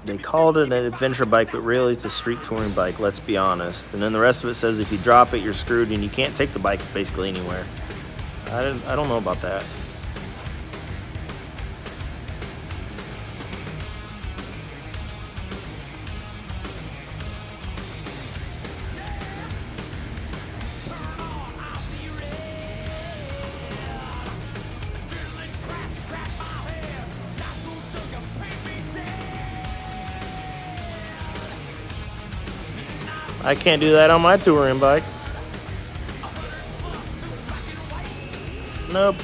they called it an adventure bike, but really it's a street touring bike, let's be honest. And then the rest of it says if you drop it, you're screwed and you can't take the bike basically anywhere. I don't know about that. I can't do that on my touring bike. Nope.